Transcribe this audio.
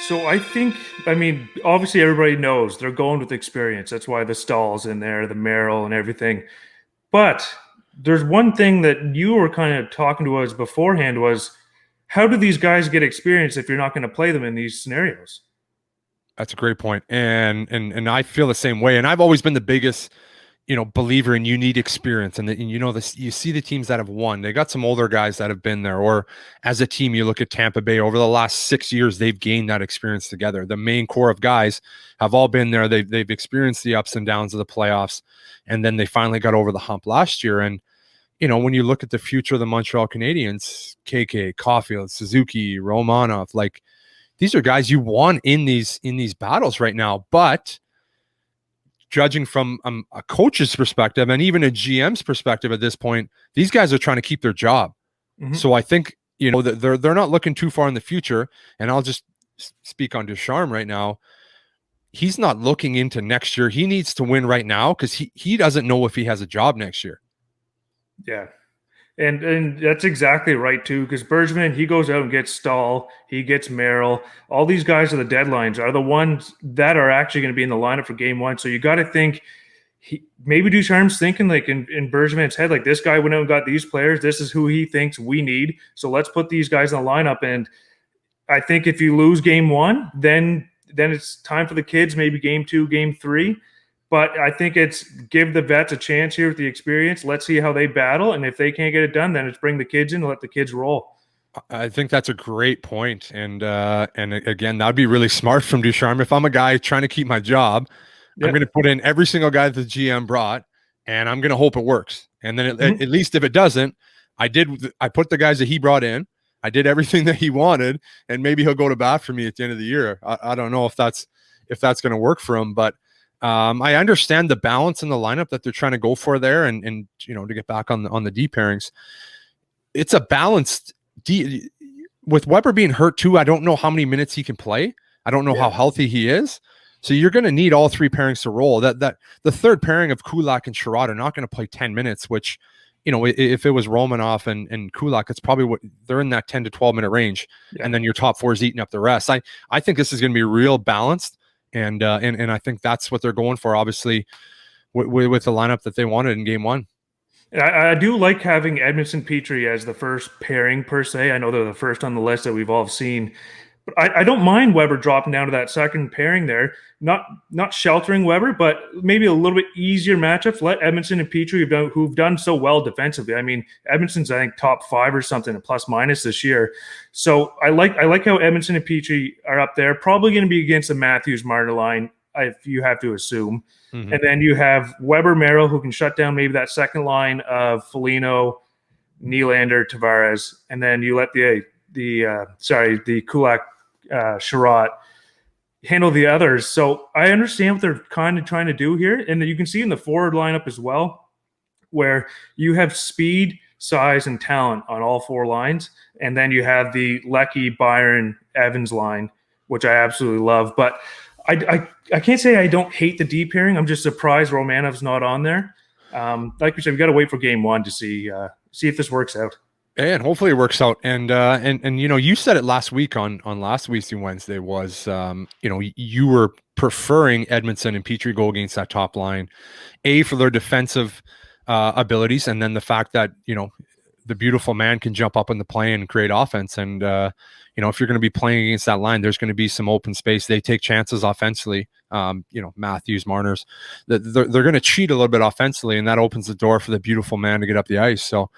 So I think, I mean, obviously everybody knows they're going with experience. That's why the Stahl's in there, the Merrill and everything. But there's one thing that you were kind of talking to us beforehand was how do these guys get experience if you're not going to play them in these scenarios? That's a great point. And I feel the same way. And I've always been the biggest, believer in you need experience. And this, you see the teams that have won, they got some older guys that have been there. Or as a team, you look at Tampa Bay over the last 6 years, they've gained that experience together. The main core of guys have all been there. They've experienced the ups and downs of the playoffs. And then they finally got over the hump last year. And when you look at the future of the Montreal Canadiens, KK, Caulfield, Suzuki, Romanov, like these are guys you want in these battles right now. But judging from a coach's perspective and even a GM's perspective at this point, these guys are trying to keep their job. Mm-hmm. So I think that they're not looking too far in the future. And I'll just speak on Ducharme right now. He's not looking into next year. He needs to win right now because he doesn't know if he has a job next year. Yeah. And that's exactly right too, because Bergevin, he goes out and gets Stahl, he gets Merrill. All these guys at the deadlines are the ones that are actually going to be in the lineup for game one. So you got to think maybe Ducharme's thinking like in Bergevin's head, like this guy went out and got these players. This is who he thinks we need. So let's put these guys in the lineup. And I think if you lose game one, then it's time for the kids, maybe game two, game three. But I think it's give the vets a chance here with the experience. Let's see how they battle. And if they can't get it done, then it's bring the kids in and let the kids roll. I think that's a great point. And again, that'd be really smart from Ducharme. If I'm a guy trying to keep my job, I'm going to put in every single guy that the GM brought, and I'm going to hope it works. And then at least if it doesn't, I put the guys that he brought in. I did everything that he wanted, and maybe he'll go to bat for me at the end of the year. I don't know if that's going to work for him, but I understand the balance in the lineup that they're trying to go for there, and to get back on the D pairings, it's a balanced D. With Weber being hurt too, I don't know how many minutes he can play. I don't know how healthy he is. So you're going to need all three pairings to roll. That the third pairing of Kulak and Sherrod are not going to play 10 minutes, which if it was Romanov and Kulak, it's probably what they're in that 10 to 12 minute range, and then your top four is eating up the rest. I think this is going to be real balanced. And I think that's what they're going for, obviously, with the lineup that they wanted in game one. I do like having Edmondson Petrie as the first pairing per se. I know they're the first on the list that we've all seen. But I don't mind Weber dropping down to that second pairing there. Not sheltering Weber, but maybe a little bit easier matchups. Let Edmondson and Petrie who've done so well defensively. I mean, Edmondson's I think top 5 or something, a plus minus this year. So I like how Edmondson and Petrie are up there. Probably going to be against the Matthews Marner line, if you have to assume. Mm-hmm. And then you have Weber Merrill who can shut down maybe that second line of Foligno, Nylander, Tavares, and then you let the Kulak, Sherrod handle the others. So I understand what they're kind of trying to do here. And you can see in the forward lineup as well, where you have speed, size, and talent on all four lines. And then you have the Lecky, Byron, Evans line, which I absolutely love. But I can't say I don't hate the D pairing. I'm just surprised Romanov's not on there. Like we said, we got to wait for game one to see if this works out. And hopefully it works out. And you said it last week on last week's Wednesday was, you were preferring Edmondson and Petrie go against that top line, for their defensive abilities, and then the fact that the beautiful man can jump up in the play and create offense. And if you're going to be playing against that line, there's going to be some open space. They take chances offensively. Matthews, Marner's, they're going to cheat a little bit offensively, and that opens the door for the beautiful man to get up the ice. So